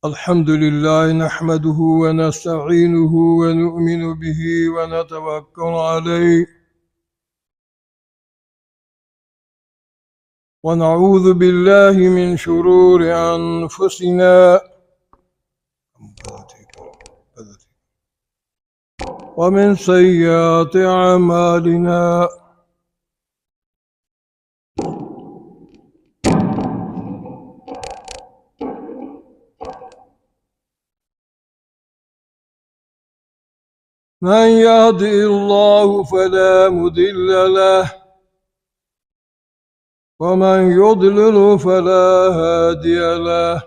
الحمد لله نحمده ونستعينه ونؤمن به ونتوكل عليه ونعوذ بالله من شرور أنفسنا ومن سيئات أعمالنا من يهده الله فلا مضل له ومن يضلل فلا هادي له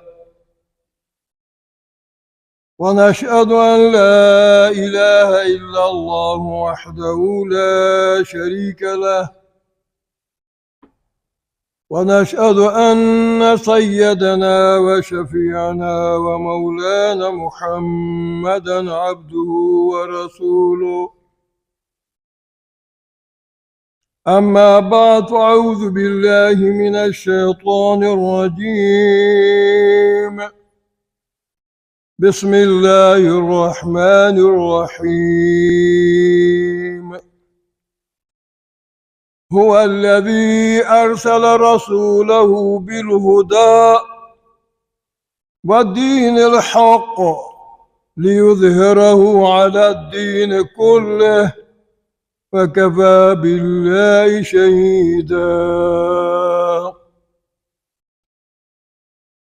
ونشهد أن لا إله إلا الله وحده لا شريك له ونشهد أن سيدنا وشفيعنا ومولانا محمدا عبده ورسوله أما بعد فأعوذ بالله من الشيطان الرجيم بسم الله الرحمن الرحيم هو الذي أرسل رسوله بالهدى والدين الحق ليظهره على الدين كله وكفى بالله شهيدا.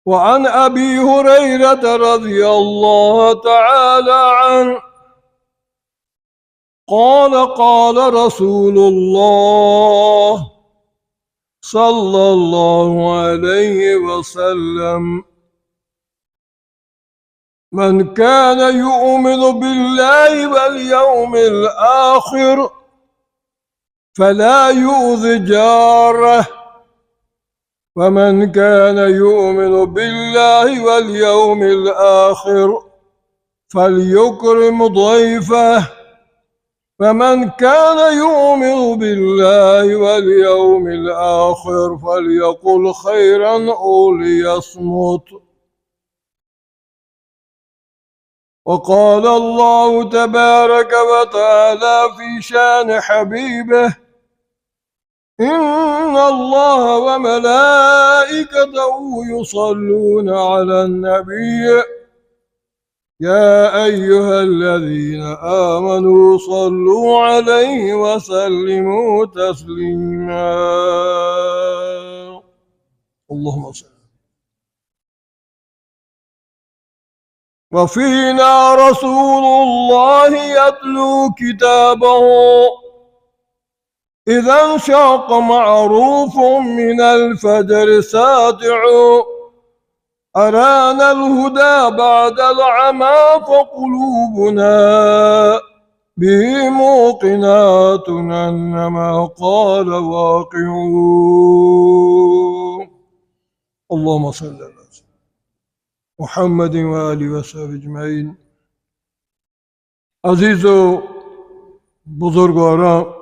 وعن أبي هريرة رضي الله تعالى عنه قال رسول الله صلى الله عليه وسلم من كان يؤمن بالله واليوم الآخر فلا يؤذ جاره ومن كان يؤمن بالله واليوم الآخر فليكرم ضيفه ومن كان يؤمن بالله واليوم الآخر فليقل خيرا أو ليصمت. وقال الله تبارك وتعالى في شان حبيبه إن الله وملائكته يصلون على النبي يا أيها الذين آمنوا صلوا عليه وسلموا تسليما. اللهم صل. وفينا رسول الله يتلو كتابه إذا انشق معروف من الفجر ساطع أرانا الهدى بعد العمى فقلوبنا به موقنات أنما قال واقعون. اللهم صل على محمد وآله وصحبه اجمعین. عزیز و بزرگواران،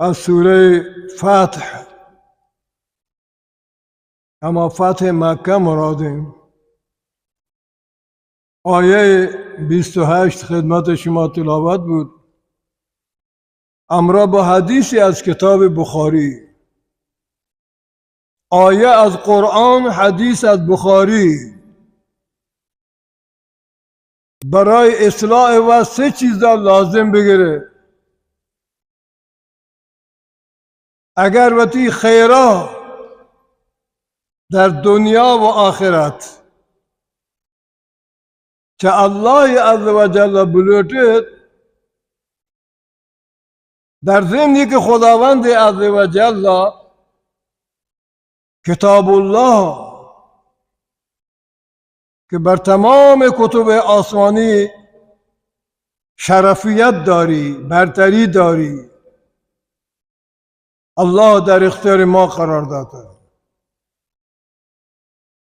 از سوره فتح اما فتح مکه مرادیم. آیه 28 خدمت شما تلاوت بود همراه با حدیثی از کتاب بخاری. آیه از قرآن، حدیث از بخاری. برای اصلاح و سه چیز لازم بگیره. اگر وقتی خیرا در دنیا و آخرت چه الله عزوجل بلوٹد در ضمنی که خداوند عزوجل کتاب الله که بر تمام کتب آسمانی شرفیت داری، برتری داری، الله در اختیار ما قرار داده.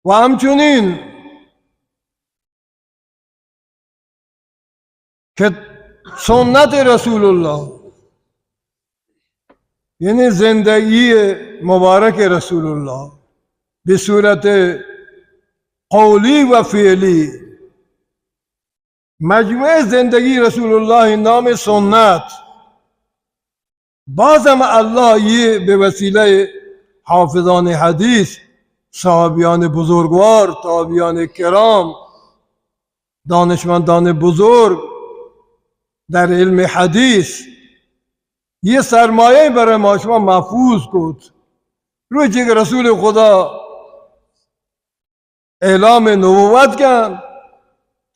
و همچنین که سنت رسول الله یعنی زندگی مبارک رسول الله به صورت قولی و فعلی. مجموعه زندگی رسول الله نام سنت. بازم الله یه به وسیله حافظان حدیث، صحابیان بزرگوار، تابعیان کرام، دانشمندان بزرگ در علم حدیث یه سرمایه برای ما شما محفوظ کد. روی که رسول خدا اعلام نبوت کن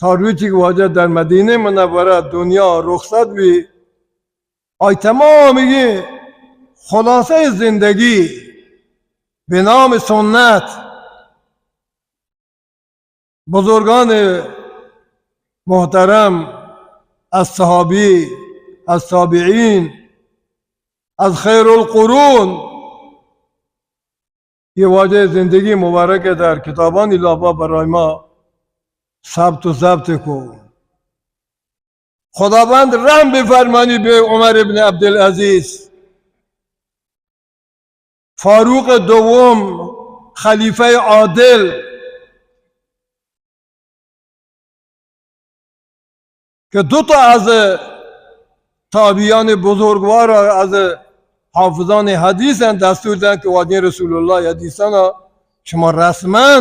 تا روی که واجه در مدینه منوره دنیا رخصت بی، آی تمامی خلاصه زندگی به نام سنت بزرگان محترم از صحابی، از تابعین، از خیر القرون، یہ واجه زندگی مبارک در کتابان الهی برای ما ثبت و ضبط کو. خداوند رحم بفرمانی به عمر ابن عبدالعزیز، فاروق دوم، خلیفه عادل که دو تا از تابعیان بزرگوار از حافظان حدیث هم دستور دادن که واجه رسول الله حدیثان شما رسما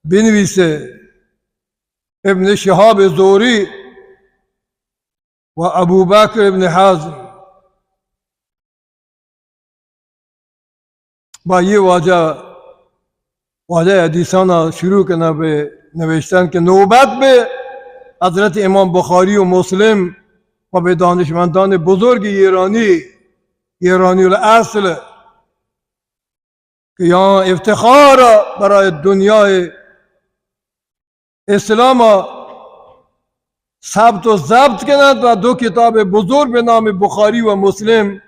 بنویسه. ابن شهاب زهری و ابوبکر ابن حزم با یه واجه حدیثان شروع کنن به نوشتن که نوبت به حضرت امام بخاری و مسلم و به دانشمندان بزرگ ایرانی الاصل که یا افتخار برای دنیای اسلام ثبت و ضبط کنند و دو کتاب بزرگ به نام بخاری و مسلم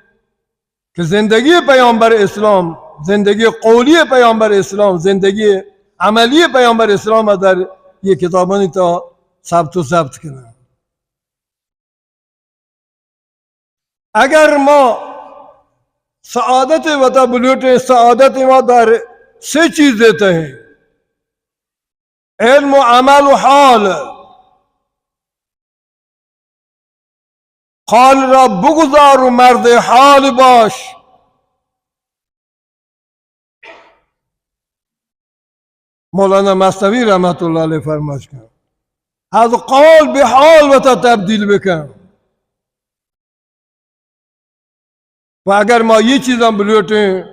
که زندگی پیامبر اسلام، زندگی قولی پیامبر اسلام، زندگی عملی پیامبر اسلام در یک کتابانی تا ثبت و ضبط کنند. اگر ما سعادت و تبلوت سعادت ما در سه چیز دیتے ہیں: علم و عمل و حال. حال را بگذار و مرد حال باش. مولانا مثنوی رحمت الله علیه فرمایش کرد از قول به حال و تبدیل بکن. و اگر ما یہ چیزاں بلوٹیں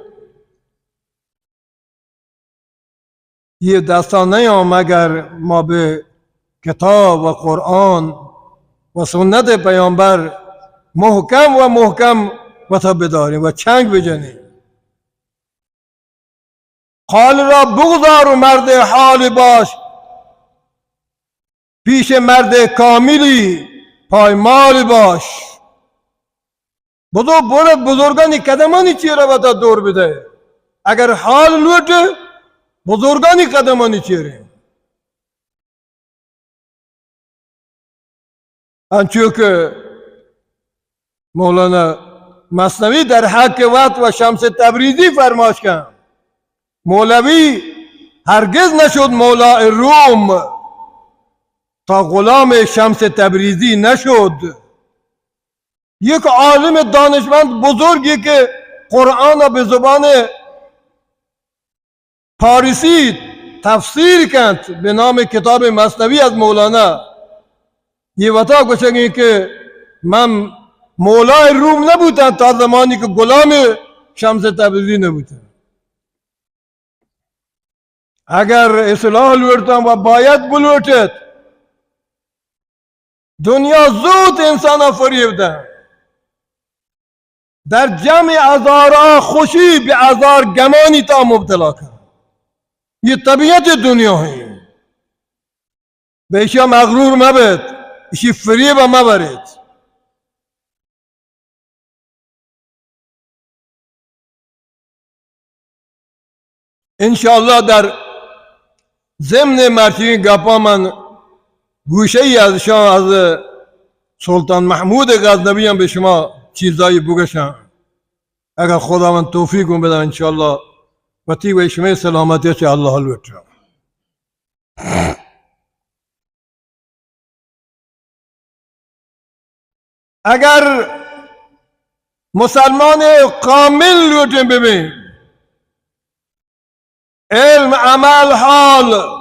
یہ داستان نہیں ہوں مگر ما به کتاب و قرآن و سنت پیامبر محکم و بداریم و چنگ بجنیم. حال را بگذار و مرد حال باش. پیش مرد کاملی پایمال باش. بزرگانی قدمانی چیه را بتا دور بده. اگر حال لوٹه بزرگانی قدمانی چیه را انچو که مولانا مثنوی در حق وقت و شمس تبریزی فرماش کن مولوی هرگز نشد مولا روم تا غلام شمس تبریزی نشد. یک عالم دانشمند بزرگی که قرآن به زبان پارسی تفسیر کرد به نام کتاب مثنوی از مولانا، یہ وطا گوشنگی که من مولای روم نبودم تا زمانی که غلام شمس تبریزی نبودم. اگر اصلاح لوٹتم و باید بلوٹت دنیا زود انسان فریب ده. در جمع ازارا خوشی به ازار گمانی تا مبتلا کن. یہ طبیعت دنیا ہے. به ایشا مغرور مبید، ایشی فریب مبرید. انشاءالله در ضمن مرتبه گپا من گوشه ای از شما از سلطان محمود غزنوی هم به شما چیزایی بگشم اگر خداوند توفیق بده انشاءالله و تی و شما سلامتی چه الله لطفا. اگر مسلمان کامل رو ببین، علم، عمل، حال،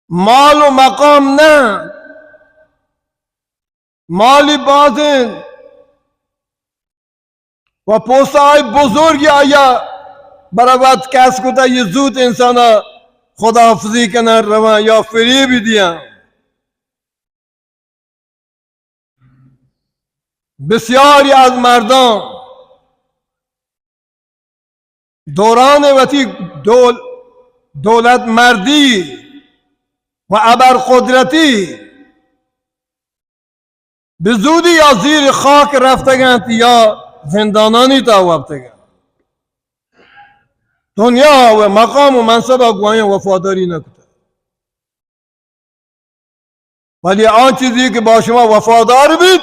مال و مقام نه، مالی باطن و پوستهای بزرگی آیا برابر کس کتا یه زود انسان خداحافظی کنن روان یا فریبی دیان. بسیاری از مردان دوران وقتی دولت مردی و ابرقدرتی به زودی یا زیر خاک رفتگند یا زندانانی تاوابتگند. دنیا و مقام و منصب گویان وفاداری نکته، ولی آن چیزی که با شما وفادار بید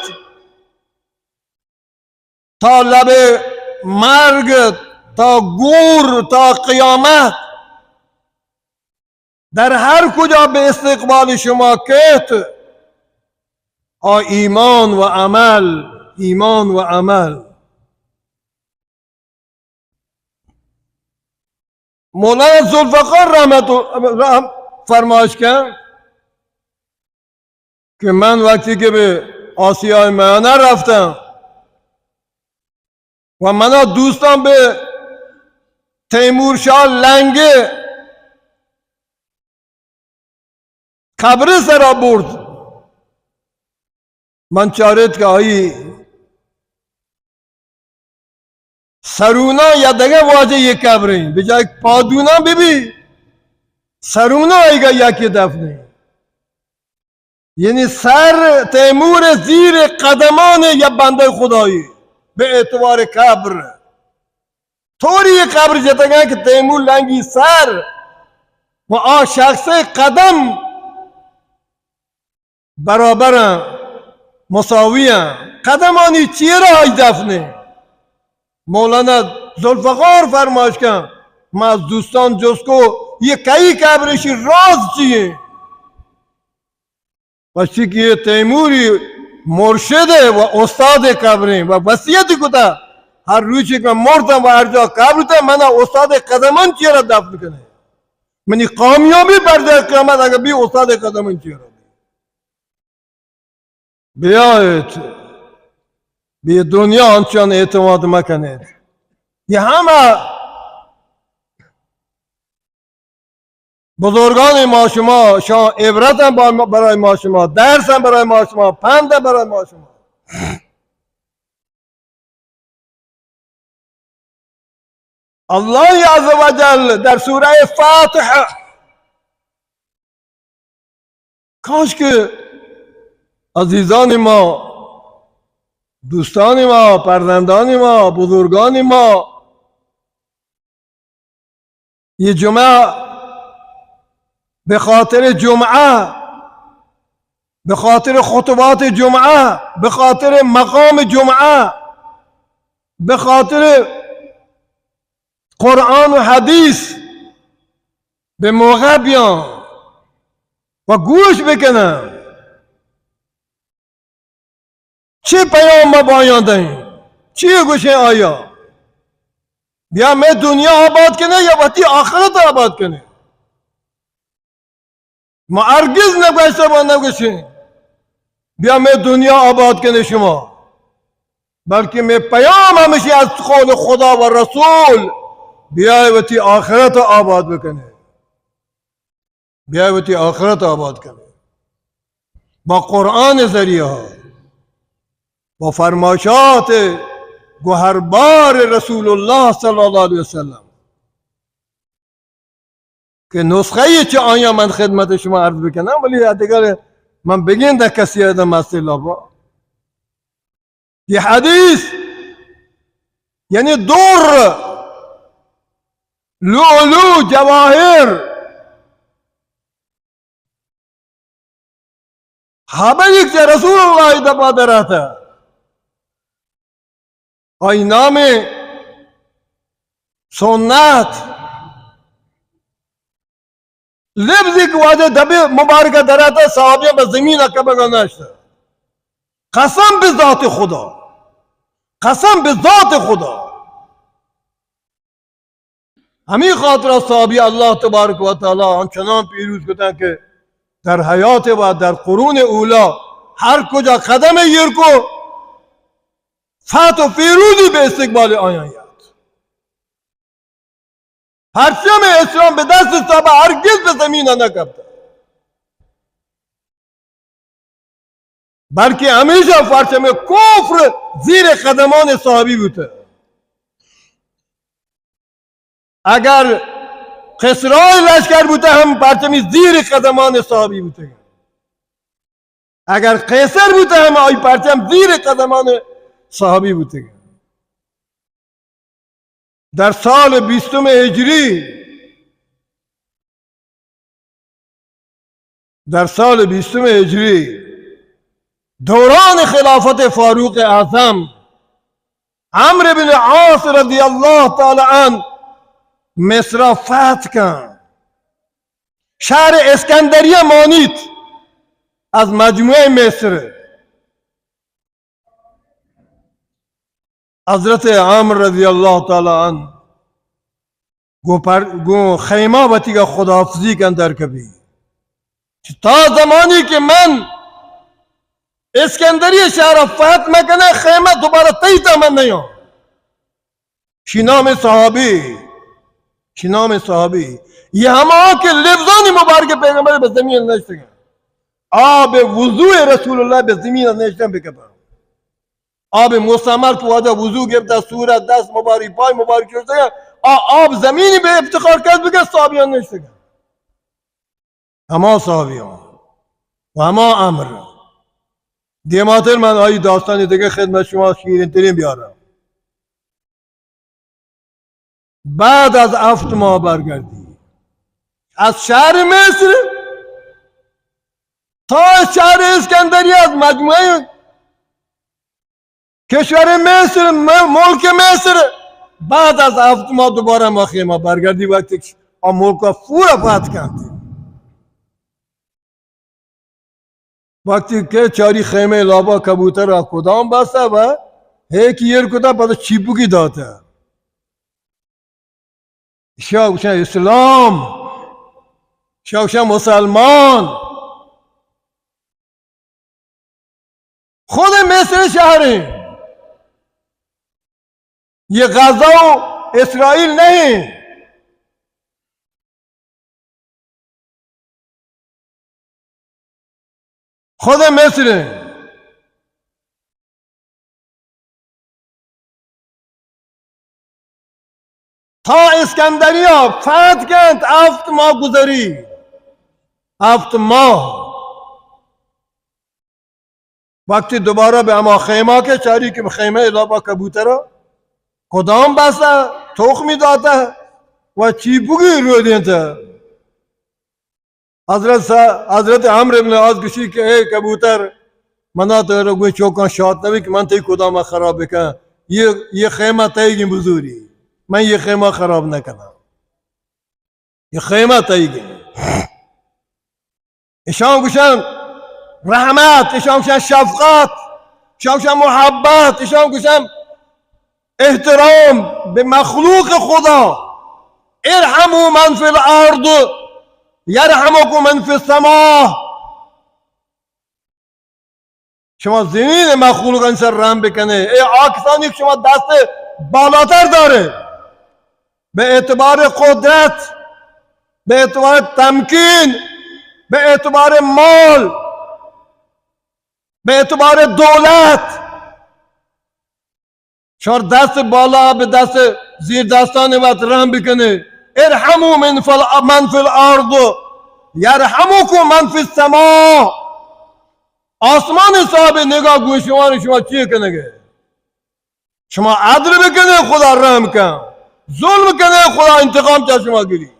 تا لب مرگ، تا گور، تا قیامت، در هر کجا به استقبال شما کهت ایمان و عمل، ایمان و عمل. مولانا ذوالفقار رحمت فرمایش کرد که من وقتی که به آسیای میانه رفتم و منا دوستان به تیمورشاه لنگه قبر سرا برد، من چارت که آیی سرونا یا دگه واجه یک قبره به جای پادونا ببی سرونا ایگا یکی دفنه، یعنی سر تیمور زیر قدمان یا بنده خدایی به اعتبار قبر. طوری قبر جتگن که تیمور لنگی سر و آن شخص قدم برابرن، مساویان، قدمانی چیه را های دفنه. مولانا ذوالفقار فرمایش کن من از دوستان جز کو یہ کئی قبرشی راز چیه وشی که یہ تیموری مرشد و استاد قبریں و وصیت کتا ہر روچی که مردم و هر جا قبر تا منا استاد قدمان چیه را دفن کنه، منی کامیابی برده قیامت اگر بی استاد قدمان چیه را بیایید به دنیا آنچنان اعتماد مکنید. یه همه بزرگان ما شما عبرت برای ما شما، درس برای ما شما، پند برای ما شما. الله عز و جل در سوره فاتحه کاش که عزیزان ما، دوستان ما، فرزندان ما، بزرگان ما یہ جمعه به خاطر جمعه، به خاطر خطبات جمعه، به خاطر مقام جمعه، به خاطر قرآن و حدیث به موقع بیان و گوش بکنن چه پیام ما بیان دهیم، چی گوشه آیا بیا میں دنیا آباد کنه یا وقتی آخرت آباد کنه. ما هرگز نگوشته با نگوشیم بیا میں دنیا آباد کنه شما، بلکه میں پیام همیشه از قول خدا و رسول بیای وقتی آخرت آباد بکنه، بیای وقتی آخرت آباد کنه با قرآن ذریعه ها، با فرمایشات گوهربار رسول الله صلی الله علیه وسلم که نسخه چه آیا من خدمت شما عرض بکنم، ولی دیگر من بگین در کسی ادم اصلا با یہ حدیث یعنی در، لؤلؤ، جواهر، همه یک رسول الله دبا درته آی نام سنت لفظی که واجه دبی مبارکه دراتا صحابیان به زمین کبگا نشته. قسم به ذات خدا، قسم به ذات خدا. همین خاطر صحابی الله تبارک و تعالی آنچنان پیروز کردند که در حیات و در قرون اولا هر کجا قدم یرکو فتح و فیروزی به استقبال آیان یاد. پرچم اسلام به دست صحابه هرگز به زمین نکبده، بلکه همیشه پرچم کفر زیر قدمان صحابی بوده. اگر قصرهای لشکر بوده هم پرچمی زیر قدمان صحابی بوده. اگر قیصر بوده هم آی پرچم زیر قدمان صحابی بوده. در سال 20 هجری، در سال 20 هجری دوران خلافت فاروق اعظم، عمرو بن عاص رضی الله تعالی عنه مصر را فتح کرد. شهر اسکندریه مانید از مجموعه مصر. حضرت عمرو رضی الله تعالی عنه گو خیمه بتی که خداحافظی کن در کبی تا زمانی که من اسکندریه شهر فتح مکنه خیمه دوباره تیتا من نیام. شنام صحابی، شنام صحابی یہ ہما کہ لفظانی مبارک پیغمبر به زمین نشتگن. آب وضوع رسول الله به زمین نشتن بکبر. آب مستعمل که واجه وضوع گرفته صورت دست مبارک پای مبارک شدگن، آب زمینی به افتخار کرد بگه صحابیان نشتگن. هما صحابیان و هما امر. دیماتر من آیی داستانی دیگه خدمت شما شیرین ترین بیارم. بعد از 7 ماه برگردی از شهر مصر تا شهر اسکندریه، از مجموعه کشور مصر، ملک مصر، بعد از 7 ماه دوباره ما خیمه برگردی وقتی که ملک فورا فتح کردی. وقتی که چاری خیمه لابا کبوتر را کدام بسته و هیک یر کدا پس چیپوکی داته. شاوشن اسلام، شاوشن مسلمان. خود مصر شهره، یہ غزہ و اسرائیل نہیں. خود مصر تا اسکندریه فتح کرد. 7 ماه گذری، 7 ماه. وقتی دوباره به اما خیمه که چاری که خیمه لابا کبوتر کدام بسته تخمی داده و چیپوگی رو دینته. حضرت عمرو ابن عاص کشی که ای کبوتر منا تو رو گوی چوکان شاد نبی که من تی کدام خراب بکن. یہ خیمه تایگی بزوری، من یہ خیمه خراب نکنم. یہ خیمه تایگی اشان گوشن رحمت، اشان گوشن شفقت، اشان گوشن محبت، اشان گوشن احترام به مخلوق خدا. ارحموا من فی الارض یرحمکم من فی السماء. شما زمین مخلوق انسان رحم بکنه. ای آکسانی که شما دست بالاتر داره به اعتبار قدرت، به اعتبار تمکین، به اعتبار مال، به اعتبار دولت، شما دست بالا به دست زیر دستان وقت رحم بکنه. ارحموا من فی الارض یرحمکم من فی السماء. آسمان صاحب نگاه گوی شما چیه کنه؟ شما عدل بکنه خدا رحم کن، ظلم کنه خدا انتقام چه شما گیری.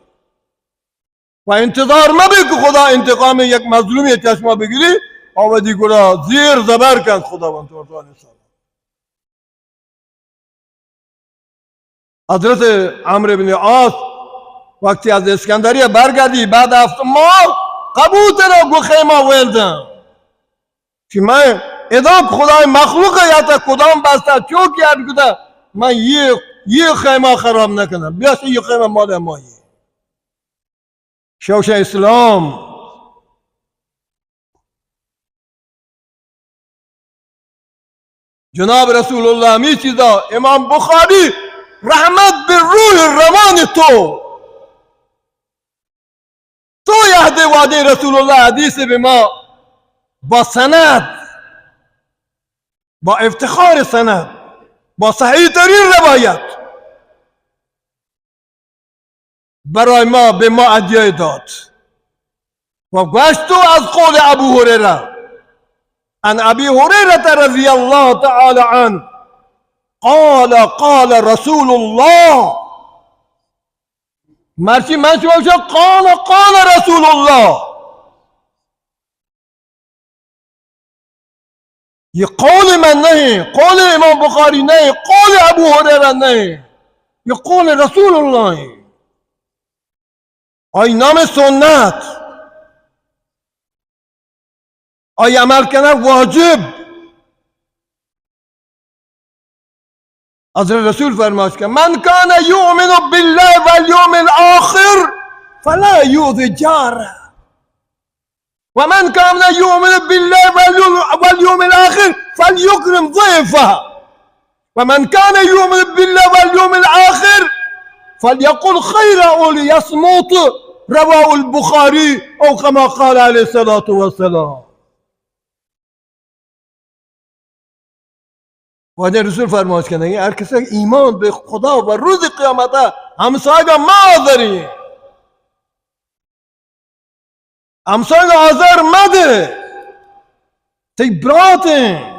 و انتظار مبی که خدا انتقام یک مظلومی چه شما بگیری آودی گرا زیر زبر کن خداوند تعالی. حضرت عمرو بن عاص وقتی از اسکندریه برگردی بعد 7 ماه قبول را گو خیمه ولدم که من ادام خدای مخلوق یا تا کدام بسته چوک یاد کده من یه خیمه خراب نکنم بیاست یه خیمه مال مایی شوش اسلام جناب رسول الله می چیزا امام بخاری رحمت به روح روان تو یهد وعده رسول الله حدیث به ما با سند با افتخار سند با صحیح ترین روایت برای ما به ما ادیه داد و گوشتو از قول ابو هریره عن ابي هريره رضي الله تعالى عنه قال رسول الله مرچی من شما قال رسول الله یہ قول من نہیں قول امام بخاری نہیں قول ابو هریره نہیں یہ قول رسول اللہ ہے آئی نام سنت آئی عمل کردن واجب حضرت رسول فرماش که من کان یؤمن بالله والیوم الاخر فلا یؤذی جاره ومن كان يؤمن بالله واليوم الآخر فليكرم ضيفه ومن كان يؤمن بالله واليوم الآخر فليقل خيرا أو ليصمت رواه البخاري أو كما قال عليه الصلاة والسلام وهذا رسول فرماش کنه هر کسی ایمان به خدا و روز قیامت همسایه ما داری همسایه آزار مده تی براته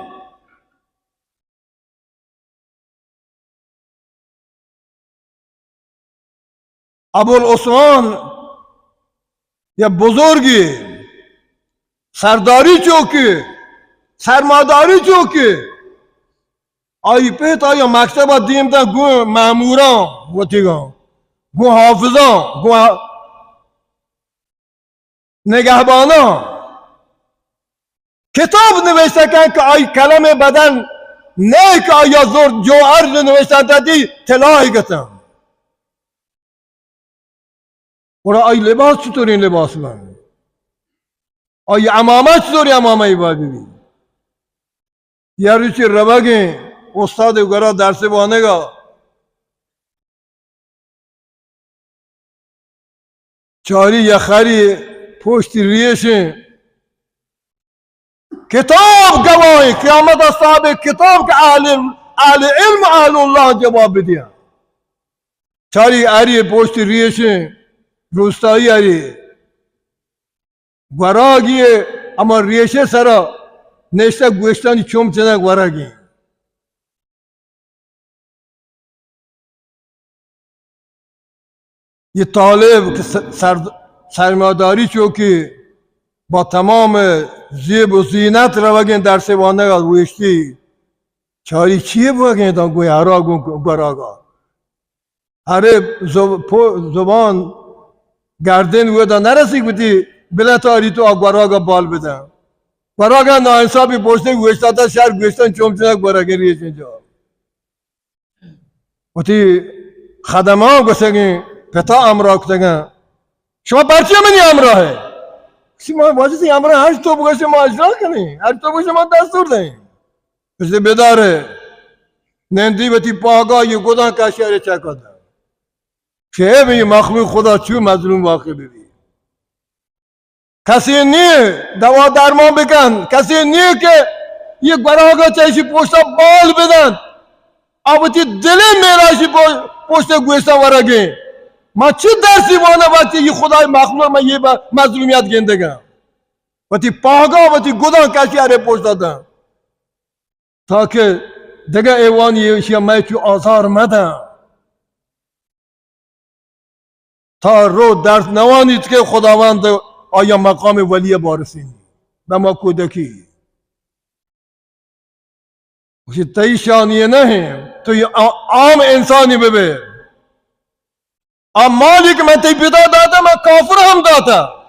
ابوالعثمان یا بزرگی سرداری چوکی سرماداری چوکی آئی پیت آیا مکتب دیم دا گو ماموران و تیگان گو حافظان گو نگهبانا کتاب نوشته کن که آی کلم بدن نه که آیا زور جوهر نوشته دادی طلای گتم برای آی لباس چطوری لباس من آی امامه چطوری امامه باید ببین یه روچی روگی استاد وگرا درس بانگا چاری یا خری پشت ریشه کتاب گواهی قیامت صاحب کتاب که اهل علم اهل الله جواب بدیا چاری اری پشت ریشه روستایی اری گوراگی اما ریشه سرا نشته گوشتانی چومچنه گوراگی یہ طالب که سرمایه‌داری چوکی با تمام زیب و زینت روگین درس وانه ویشتی چاری چیه بگین دا گوی هرا گراگا هره زبان گردن وی دا نرسی بودی بلا تاری تو گراگا بال بدن گراگا ناانصابی پوشته گوشتا تا شهر گوشتن چومچنک گراگی ریش اینجا وقتی خدمه گوشتگین پتا امرا کتگن شما پرچه منی امراهه شما واجسی امراه هر تو بگوشه ما اجرا کنی هر تو بگوشه ما دستور دهیم مثل بداره نندی بتی پاگاه یه گدان کشیاره چکا ده که به یه مخلوق خدا چو مظلوم واقع ببین کسی نیه دوا درمان بکن کسی نیه که یه گراغا چایشی پشتا بال بدن آبتی دل میراشی پشتا گوشتا ورگه ما چی درسی وانه وقتی یه خدای مخلوق من یه مظلومیت گندگم وقتی پاگاه وقتی گدان کشیاره پشت دادم تا که دیگه ایوانی ایشی من چو آزار مدم تا رو درس نوانید که خداوند آیا مقام ولی بارسینی به ما کودکی وقتی تایی شانیه نه تو عام انسانی ببه مالی که من تی پیدا داتا من کافر هم داتا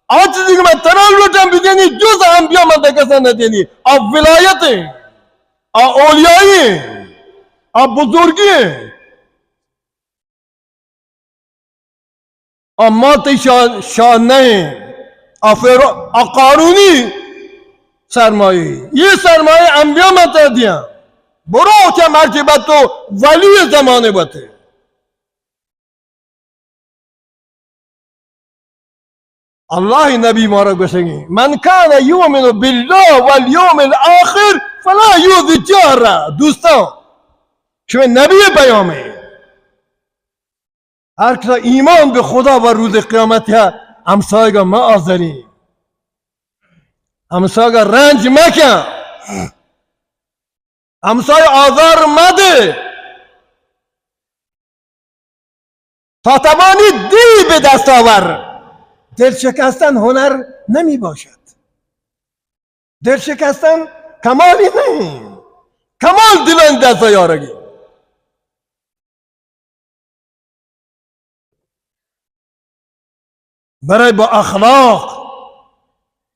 آج چیزی که من تنال لوٹم بدینی جز انبیاء من دکسا ندینی ولایت اولیائی بزرگی ما تی شان نہیں قارونی سرمایه یہ سرمایه انبیاء من تا دیا برو چه مرتبت تو ولی زمانه بته الله نبی ما را گوشنگی من کان یؤمن بالله والیوم الاخر فلا یؤذی جاره دوستان شما نبی پیامه هر کس ایمان به خدا و روز قیامت ہے همسایه ما آزاری همسایه رنج مکن همسایه آزار مده تا توانی دل به دست آور دل شکستن هنر نمی باشد دل شکستن کمالی نہیں کمال دلان دست یارگی برای با اخلاق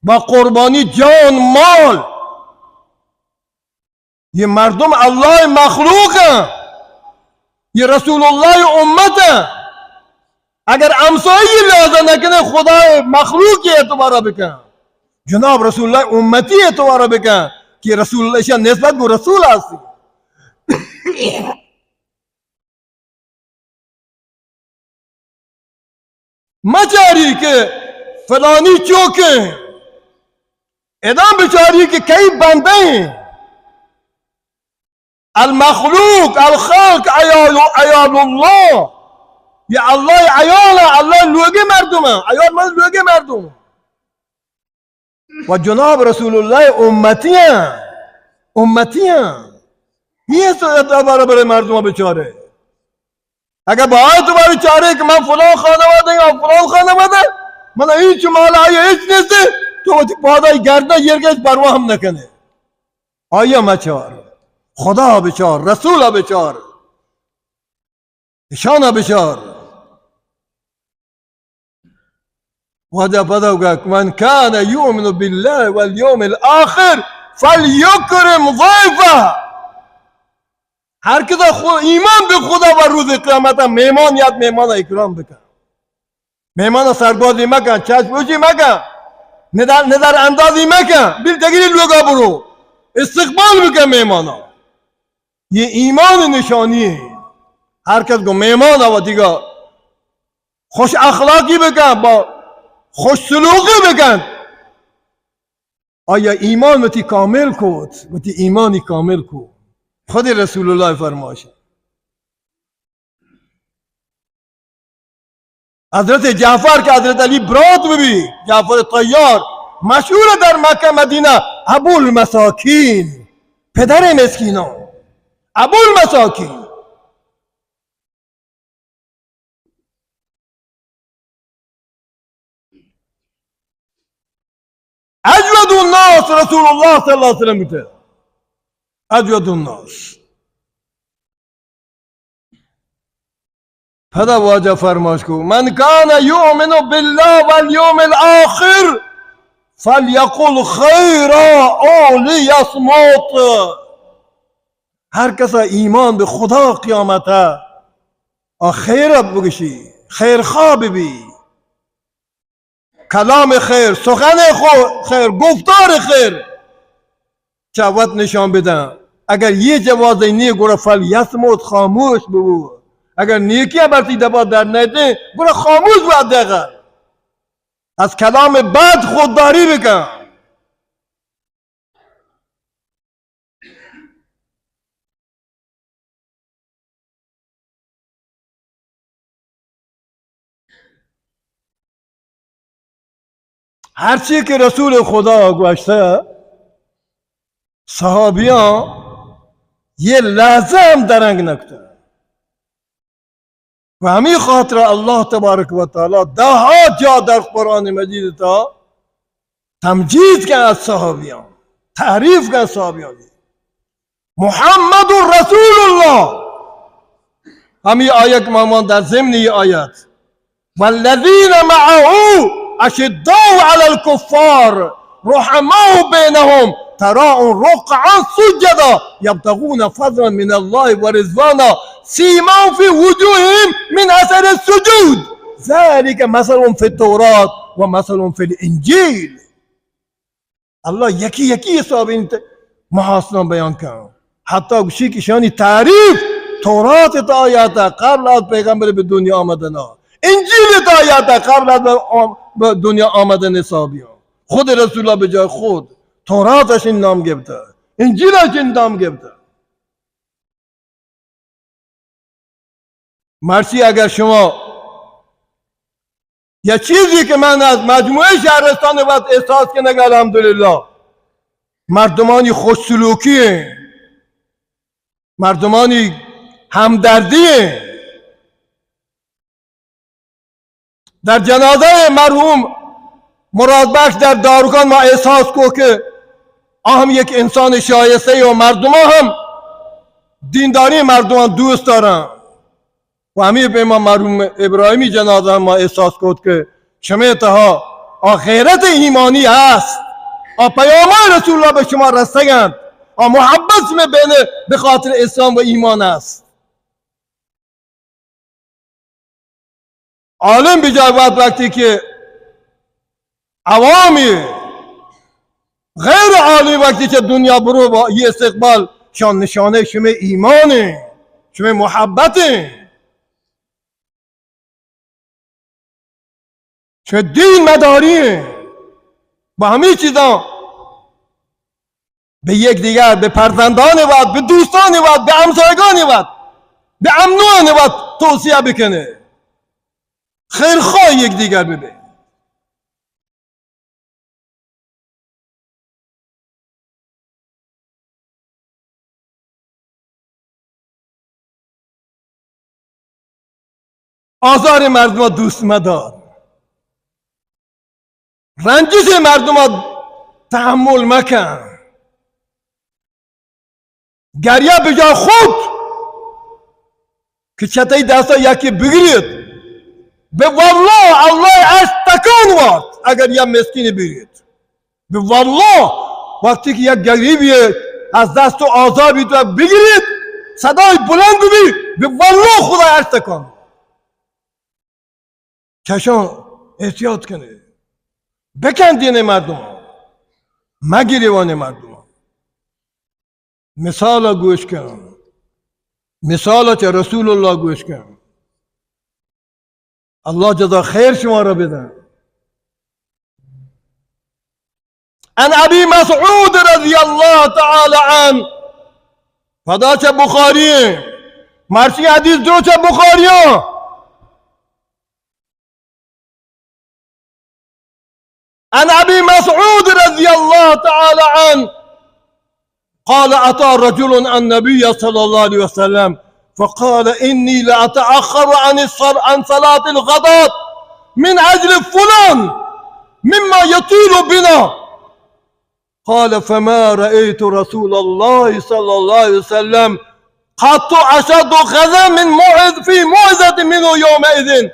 با قربانی جان مال یہ مردم اللہ مخلوق ہیں یہ رسول اللہ امت ہے اگر امسایی لحاظہ نکنے خدا مخلوقی اعتبارہ بکن جناب رسول اللہ امتی اعتبارہ بکن کہ رسول اللہ شاہ نسبت کو رسول آسی مچاری کہ فلانی چوکیں ادام بچاری کہ کئی بندے ہیں المخلوق الخلق عیال اللہ یہ اللہ عیال ہے اللہ لوگے مردم ہیں عیال من لوگے مردم و جناب رسول اللہ امتی ہیں یہ اعتبار برای مردم بچاره اگر باید تو باری چاره که من فلان خانواده یا فلان خانواده من هیچ مال آیا هیچ نیسته تو پادای گردن یرگش پروا هم نکنه آیا مچار خدا بچار رسول بچار شان بچار وهذا بدأ من كان يؤمن بالله واليوم الآخر فليكرم ضيفه هر کس ایمان به خدا و روز قیامت مهمان یاد مهمان اکرام بکن مهمان سربازی مکن چشموشی مکن نظر اندازی مکن بیل تگیری لوگا برو استقبال بکن مهمانا یہ ایمان نشانی ہے هر کس کو مهمان و دیگه خوش اخلاقی بکن با خوش سلوکی بکن آیا ایمان وتی کامل کود وتی ایمانی کامل کود خود رسول الله فرماشه حضرت جعفر که حضرت علی برات ببی جعفر طیار مشهور در مکه مدینه ابوالمساکین پدر مسکینان ابوالمساکین اجود الناس رسول الله صلی الله علیه وسلم بوده اجود الناس پدا واجه فرماش کو من کان یؤمن بالله والیوم الاخر فلیقل خیرا او لیصمت هر کسا ایمان به خدا قیامت خیر بگشی خیر خواب بی کلام خیر سخن خیر گفتار خیر چوت نشان بدن اگر یه جوازه نیه گوره فلیصمت خاموش ببو اگر نیکی برتی دبا در نیده گوره خاموش باید دقیقا از کلام بد خودداری بکن هرچی که رسول خدا گوشته صحابیان یه لحظه هم درنگ نکته و همین خاطر الله تبارک و تعالی ده ها جا در قرآن مجید تا تمجید کرد از صحابیان تعریف کرد صحابیان محمد رسول الله همی آیت مامان در ضمن آیت والذین معه اشداء علی الكفار رحماء بینهم تراهم ركعا سجدا یبتغون فضلا من الله ورضوانا سیماهم فی وجوههم من اثر السجود ذلك مثل فی التوراة و مثل فی الانجیل. الله یکی یکی حساب این محاسنا بیان کرد. حتی گوشی که شانی تعریف تورات تا آیات قبل از پیغمبر به دنیا آمدن، انجیل تا آیات قبل از به دنیا آمدن حسابیان. خود رسول الله به جای خود توراتش این نام گرفته، انجیلش این نام گرفته. مرسی اگر شما یه چیزی که من از مجموعه شهرستان وقت احساس کنم الحمدلله مردمانی خوشسلوکی، مردمانی همدردی. در جنازه مرحوم مرادبخش در داروخان ما احساس کو که هم یک انسان شایسته و مردم هم دینداری مردمان دوست دارن و همین به ما مرحوم ابراهیمی جنازه ما احساس کد که شما تها آخرت ایمانی هست، پیامبر رسول الله به شما رسیدند، محبت میں بین به خاطر اسلام و ایمان است. عالم بجای وقتی که عوامی غیر عالم وقتی که دنیا برو با یه استقبال شان نشانه شما ایمانه، شما محبته، شما دین مداریه. با همه چیزا به یک دیگر، به فرزندان وقت، به دوستان وقت، به همسایگان وقت، به امنوان وقت توصیه بکنه، خیرخواه یک دیگر ببین. آزار مردم دوست مدار، رنجش مردم تحمل مکن، گریه بجای خود که چطایی دستا یکی بگیرید به والله الله از تکان وارد اگر یک مسکینی بگیرید. به والله وقتی که یک گریبی از دست و آزار بگیرید صدای بلند بگیرید به والله خدا از تکان. چشان احتیاط کنه، بکن دین مردم، مگریوان مردم. مثال گوش کن، مثال چه رسول الله گوش کن. الله جزا خیر شما را بدن. عن ابي مسعود رضی الله تعالی عنه، فدا چه بخاری مرسی حدیث درو چه بخاری ها. عن ابي مسعود رضي الله تعالى عنه قال أتى رجل النبي صلى الله عليه وسلم فقال إني لأتأخر عن صلاة الغداة من أجل فلان مما يطيل بنا. قال فما رأيت رسول الله صلى الله عليه وسلم قط أشد غضا من في موعظة منه يومئذ.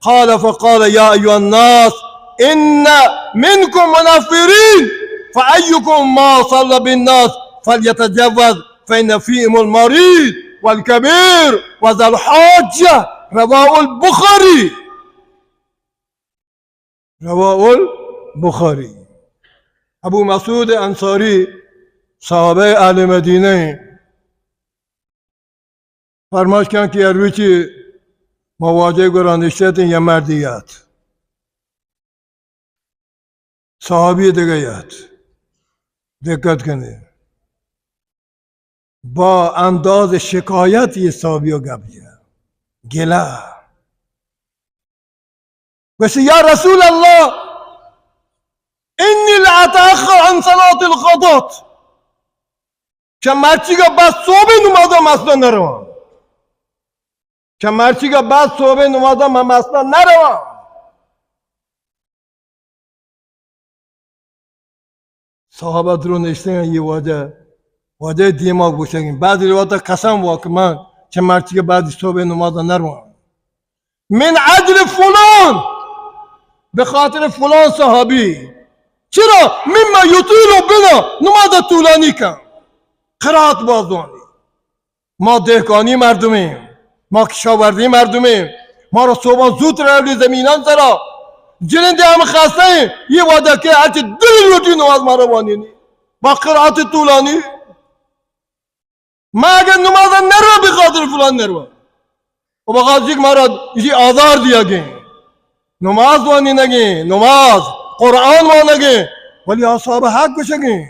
قال فقال يا أيها الناس إن منكم منفرين فأيكم ما صلى بالناس فليتجوز فإن فيهم المريض والكبير وذا الحاجة. رواه البخاري. رواه البخاري. ابو مسعود انصاری صحابه اهل مدینه فرمایش کردند که روی چی مواجه گرانشتین یا مردیت صحابی دیگه دقت کنه با انداز شکایت یه صحابی رو گبیه گله بس یا رسول الله اینی لأتأخر عن صلاة الغداة که مرچیگا بعد صبح نمازم اصلا نروم که مرچیگا بعد صبح نمازم من اصلا نروم. صحابت رو نشتن یه واجه دیماغ بوشنگیم. بعد روایت قسم واقع من چه مرتی که بعد صبح نماز نروان من عجل فلان به خاطر فلان صحابی چرا مما یطیل بنا نماز طولانی کن قرائت بازوانی ما دهکانی مردمیم ما کشاورزی مردمیم ما رو صبح زود روی زمینان سرا جنده هم خسته ایم یه وعده که هرچی دل روی نماز ما رو وانینی با قرائت طولانی ما اگر نماز نرو به خاطر فلان نرو و با خاطر که ما را اسی آزار دیا گیم نماز وانی نگی نماز قرآن وانگی ولی اصحاب حق بشگی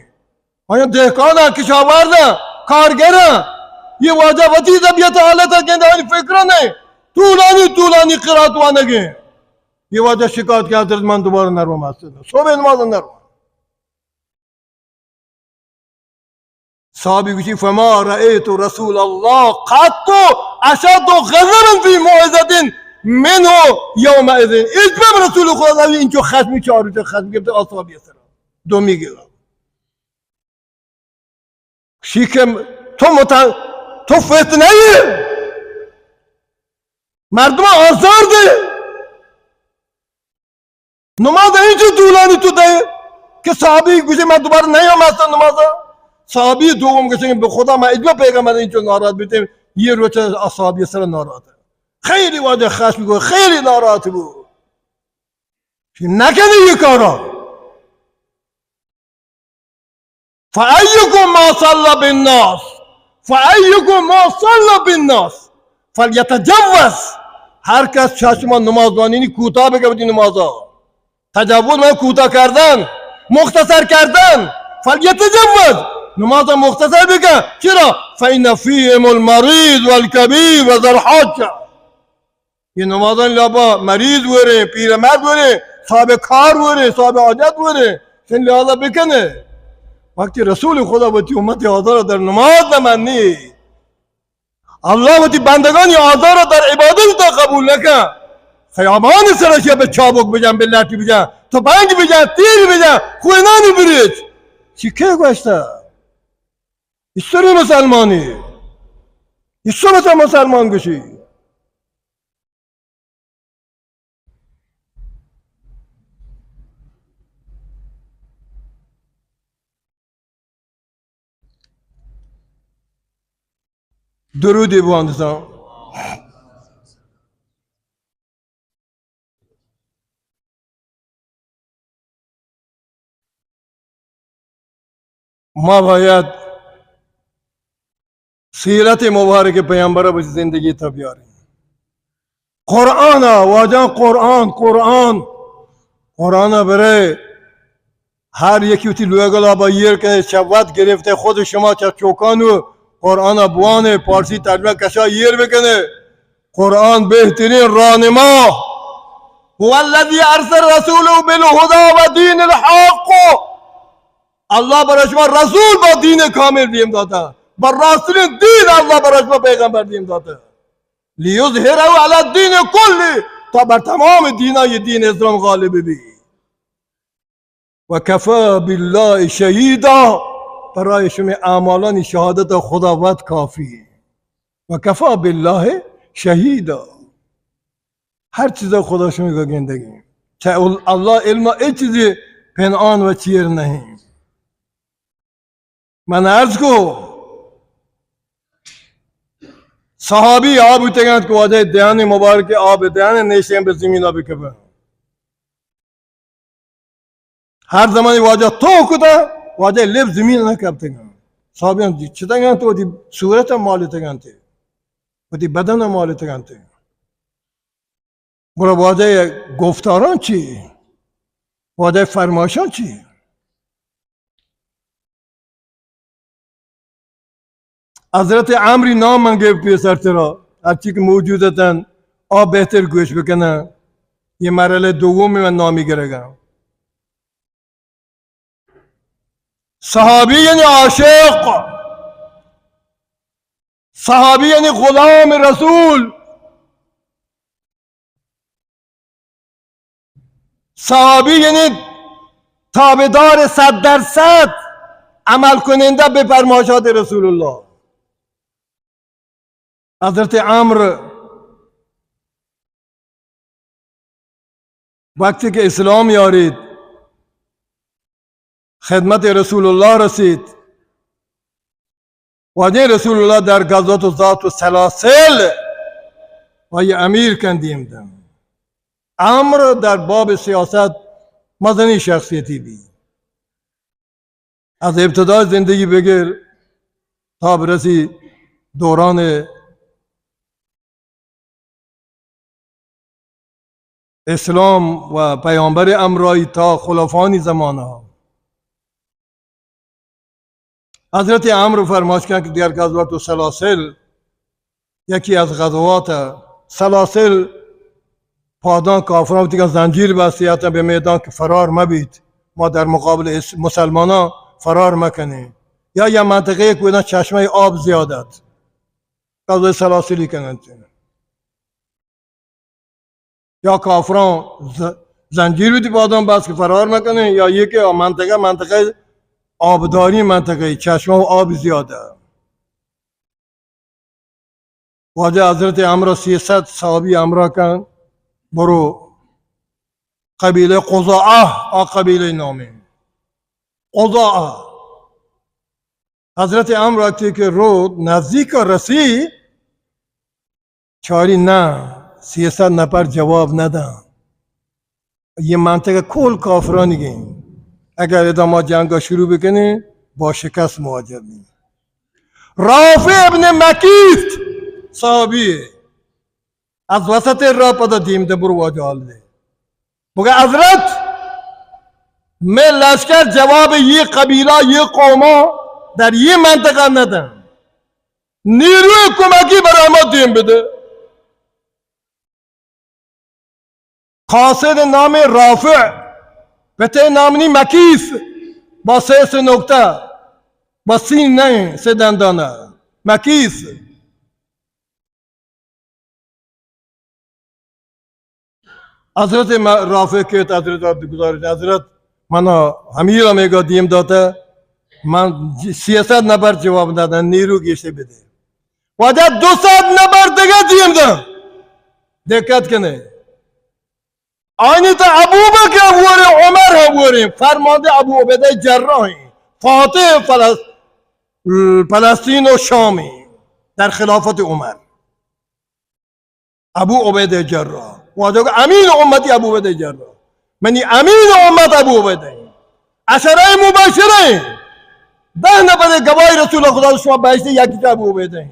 آیا دهکان ها کشاورز ها کارگر ها یہ واجہ وطی طبیعت حالت ہے کہ ہماری فکر نہیں طولانی قرآت وانگی یہ واجہ شکایت کی حضرت من دوبارہ نرو مسجد صبح نماز نرو صحابی کچی فما رأیت رسول اللہ قط اشد غضبا فی موعظت منه یوم اذن ایچ پہ رسول خدا اینچو خشمی چارو چه خشمی گفته اصحابی سرا دو میگه شیکم تو فتنه ای مردم آزار ده نماز اینچو طولانی تو ده که صحابی گوشه من دوباره نیام هستن نمازا صحابی دوم گوشه به خدا من اجبا پیغمبر اینچو ناراحت بیتیم یه روچه اصحابی سر ناراحت خیلی واجه خشم بود خیلی ناراحت بود نکنی یه کارا فأيكم ما صلى بالناس فأيكم ما صلى بالناس فليتجوز هر کس چشم نمازوانی کوتاه بگه نمازا تجاوز من کوتاه کردن مختصر کردن فليتجوز نماز مختصر بگه چرا فإن فيهم المريض والكبير وذا الحاجة یہ نمازان لابا مریض وره پیرمرد وره صاحب کار وره صاحب حاجت وره سن لحاظا بکنه وقتی رسول خدا باتی امت آزار در نماز نمانی الله باتی بندگانی آزار در عبادت تا قبول نکن خیابان سرشیا به چابک بجن به لطی بجن تو بنگ بجن تیر بجن خوینانی بریج چی که گوشته ایستوری مسلمانی ایستو مثل مسلمان گوشی درودی بواندستان ما باید سیرت مبارک پیامبر به زندگی تا بیاریم قرآن واجه قرآن بره هر یکی وقتی لوگلا با یر که شوت گرفته خود شما چه چوکانو قرآن بوانه پارسی ترجمه کشا یر بکنه قرآن بهترین راهنما هو الذی ارسل رسوله بالهدى و دین الحق الله برای شما رسول با دین کامل دیم داده با راستین دین الله برای شما پیغمبر دیم داده لیظهره علی الدین کلی تا بر تمام دینای دین اسلام غالب بی و کفا بالله شهیدا برای شما اعمالان شهادت خداوند کافی و کفا بالله شهیدا هر چیز خدا شما گندگی چه الله علم ای چیزی پنهان و چیر نہیں من عرض کو صحابی آب اتگند که واجه دیان مبارک آب دیان نیشتیم به زمین آبی کبه هر زمانی واجه تو کده واجه لب زمین نکبتگند صحابی هم چه تگند تو ودی صورت هم مالی تگند ودی بدن هم مالی تگند برای واجه گفتاران چی؟ واجه فرمایشان چی؟ حضرت عمری نام من گفت سرترا هرچی که موجودتن آب بهتر گوش بکنن یه مرحله دومی من نامی گرگم صحابی یعنی عاشق صحابی یعنی غلام رسول صحابی یعنی تابعدار 100% عمل کننده به فرمایشات رسول الله حضرت عمرو وقتی که اسلام یارید خدمت رسول الله رسید واجه رسول الله در غزوات و ذات و سلاسل و یه امیر کندیم دم عمرو در باب سیاست مدنی شخصیتی بی از ابتدای زندگی بگیر تا برسی دوران اسلام و پیامبر امرایی تا خلفانی زمانه ها حضرت عمرو فرمایش کردند که در غزوات و سلاسل یکی از غزوات سلاسل پادان کافران که زنجیر بستیاتن به میدان که فرار مبید ما در مقابل مسلمانان فرار مکنیم یا یه منطقه که چشمه آب زیادت غزوه سلاسلی کنند یا کافران زنجیر بیدی پادان بست که فرار مکنه یا یکی منطقه آبداری منطقه چشمه و آب زیاده واجه حضرت عمرو 300 صحابی امرا کن برو قبیله قضاعه قبیله نامی قضاعه حضرت عمرو وقتی که رو نزدیک رسی چاری نه 300 نفر جواب ندن یه منطقه کل کافرانی گیم اگر ادامه جنگ شروع بکنی با شکست مواجه بیم رافع ابن مکیت صحابی از وسط راه پدا دیمده برو واجه حال ده بگه حضرت میں لشکر جواب یہ قبیله یہ قوما در یہ منطقه ندن نیروی کمکی برای ما دیم بده قاصد نام رافع پته نامنی مکیس با سه نکته با سین نه سه دندانه مکیس حضرت رافع که حضرت عبد گزارش حضرت منا همیرا میگا دیم داده من 300 نفر جواب دادن نیرو گیشه بده واجه 200 نفر دیگه دیم دادن دقت کنه آینی تا ابو بکر بوره عمر بوره فرمانده ابو عبیده جراحی فاتح فلسطین و شامی در خلافت عمر ابو عبیده جراح واجه امین امتی ابو عبیده جراح منی امین امت ابو عبیده عشره مباشره 10 نفر گواهی رسول خدا شما بهشت یکی تا ابو عبیده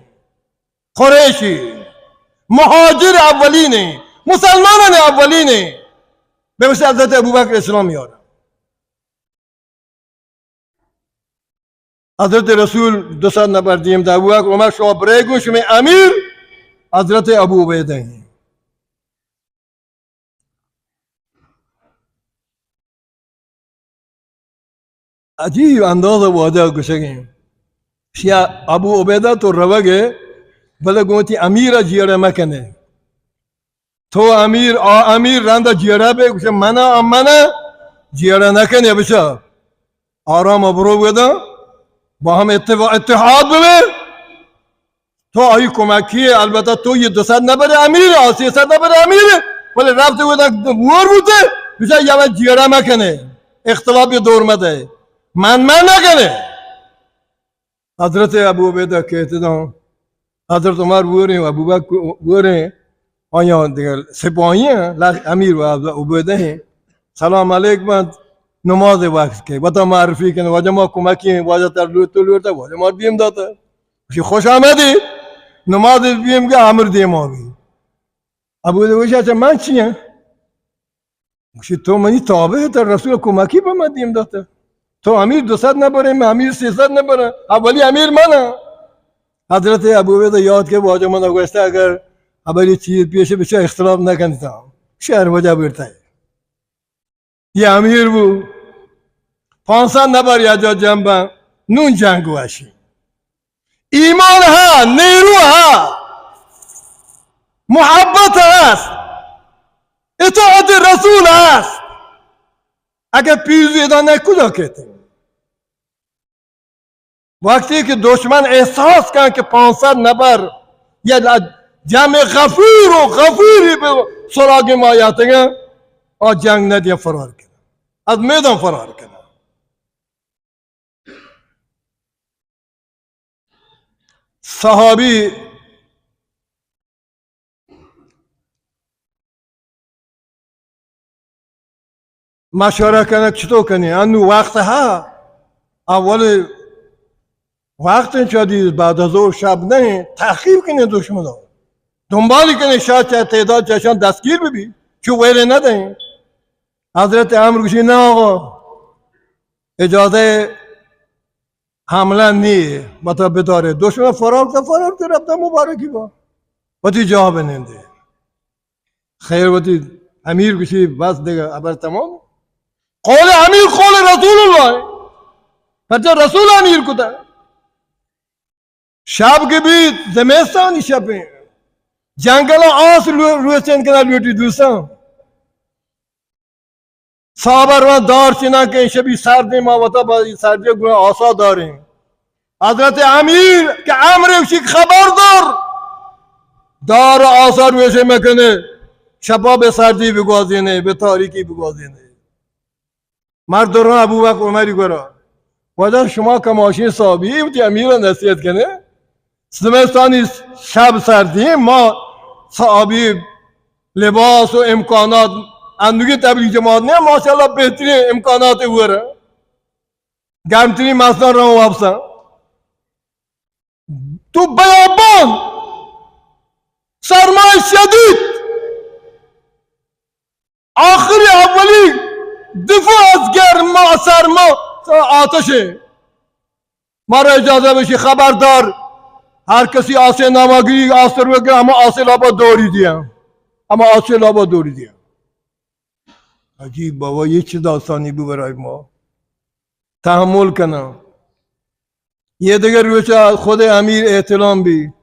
قریشی مهاجر اولینه مسلمانان اولینه به مثل حضرت ابوبکر اسلام میاره حضرت رسول 200 نفر دیم ده ابوبکر عمر شما برگون شما امیر حضرت ابو عبیده عجیب انداز واجه گوشگیم شیا ابو عبیده تو روگه بله گوتی امیر جیره مکنه تو امیر رنده جیره بگه گوشه منا جیره نکنه بشه آرام برو بگه با هم اتحاد ببه تو آیی کمکی البته تو یه 200 نفر امیر 300 نفر امیر ولی رفته بوده بور بوده بشه یا جیره مکنه اختلاف دور مده من نکنه حضرت ابو عبیده کہتے ہیں حضرت عمر بورے ابو بکر بورے آیا دیگر سپاہی ہیں امیر و عبیده ہیں سلام علیکم نماز وقت کے بتا معرفی کنه واجه ما کمکی واجه تر لوت تا واجه ما دیم داتا خوش آمدی نماز بیم که امر دیم آبی ابو عبیده چه من چیم تو منی تابع تر رسول کمکی با ما دیم داتا تو امیر 200 نبره من امیر 300 نبره اولی امیر منه حضرت ابو عبیده یاد که واجه من گوشته اگر اولی چیز پیشه بشه اختلاف نکنیدم شهر وجه برتای یه امیر بو 500 نفر یا جا جنبه نون جنگ واشی ایمان ها نیرو ها محبت هست اطاعت رسول هست اگر پیروزی ادانه کجا کهتے وقتی که دشمن احساس کن که 500 نفر یه جمع غفیر و غفیری به سراغ ما یاتگه آ جنگ ندیه فرار کنه از میدان فرار کنه صحابی مشوره کنه چطور کنی انو وقت ها اول وقت شدید بعد از او شب نه تحقیق کنه دشمن ها دنبالی کنه شاید تعداد چشان دستگیر ببی چو ویره ندهیم حضرت عمرو گوشی نه آقا اجازه حمله نیه مطا بداره دشمن فرار که رفته مبارکی با وقتی جواب ننده خیر وقتی امیر گوشی بس دیگه عبر تمام قول امیر قول رسول الله پچه رسول امیر کتا شب که بید زمستانی شبه جنگل آس روی چند کنه لوٹی دوستان صحابه رو دار چنا که شبی سردی ما وطا با سردی گوه آسا داریم حضرت امیر که عمرو خبر دار آسا روی چه میکنه شبا به سردی بگوازینه به تاریکی بگوازینه مردان ابوبکر عمری گرا وجه شما که ماشین صحابی بودی امیر را نصیحت کنه زمستانی شب سردی ما صحابی لباس و امکانات اندوگی تبلیغ جماعت نه ماشاءالله بهترین امکانات وره گرمترین مسئله را وابسن تو بیابان سرمای شدید آخری اولی دفاع از گرما سرما آتشه ما را اجازه بشی خبردار هر کسی آسه نامگیری آسه رو بگیر اما آسه لابا دوری دیم اما آسه لابا دوری دیم عجیب بابا یه چه داستانی بود برای ما تحمل کنم یه دیگر روچه خود امیر احتلام بی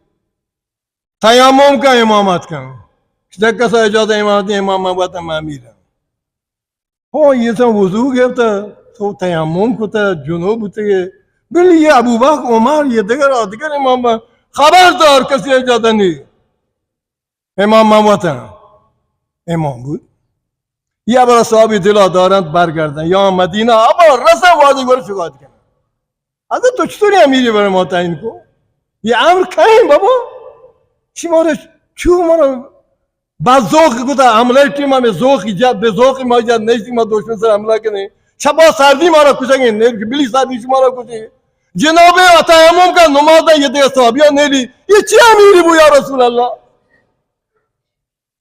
تیمم کن امامت کن شده کسا اجازه امامت امام باید امیرم ها یه سن وضوع گفته تو تیمم کتا جنوب بوده بلی یه ابوبکر عمر یه دیگر امام خبردار کسی اجازه نی امام وطن امام بود یه برای صحابی دلا دارند برگردن یا مدینه ابا رسن وادی گوره شکایت کنن از تو چطوری امیری برای ما تعیین کن یه امر کهیم بابا چی ما را چو ما را با ذوق گفته حمله تیم همه ذوق ایجاد به ذوق ما ایجاد نشدیم ما دشمن سر حمله کنیم شبا سردی ما را کشنگیم نه بلی سردی شما را کشید جناب تیمم کن نماز یه دیگه صحابی ها نیلی یه چی امیری بود یا رسول الله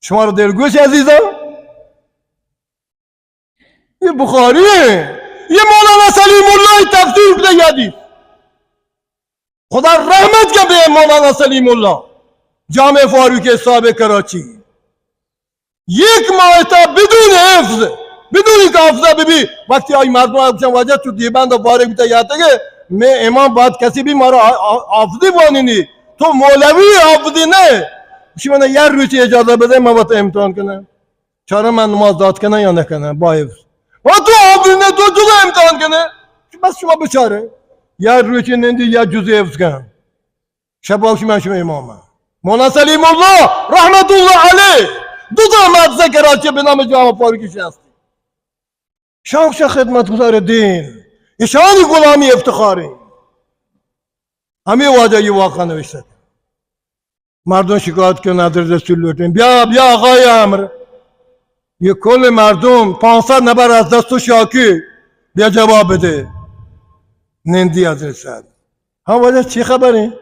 شما را دلگوش عزیزم یه بخاریه یه مولانا سلیم الله تفسیر بده یادی خدا رحمت کن به مولانا سلیم الله جامع فاروق صاحب کراچی یک ماه تا بدون حفظ بدون اینکه حافظه ببی وقتی آی مردم ها وجه تو دیبند و فارغ بیتا یاده که میں امام باید کسی بھی مارا حافظی بانینی تو مولوی حافظی نه شی من یه روچی اجازه بده من وقت امتحان کنم چرا من نماز داد کنم یا نکنم با حفظ و تو حافظی نه تو جزء امتحان کنه بس شما بچاره یه روچی نندی یا جزء حفظ کنم شباوشی من شما امامم مولانا سلیم الله رحمت الله علیه دو تا مدرسه کراچی به نام جامع فاروقی شهستی شاخش خدمتگزار دین ایشانی غلامی افتخاری همین واجه یه واقعا نوشته مردم شکایت که ندر دستور لوٹین بیا آقای امر یه کل مردم 500 نفر از دست و شاکی بیا جواب بده نندی حضرت صاحب هم واجه چی خبره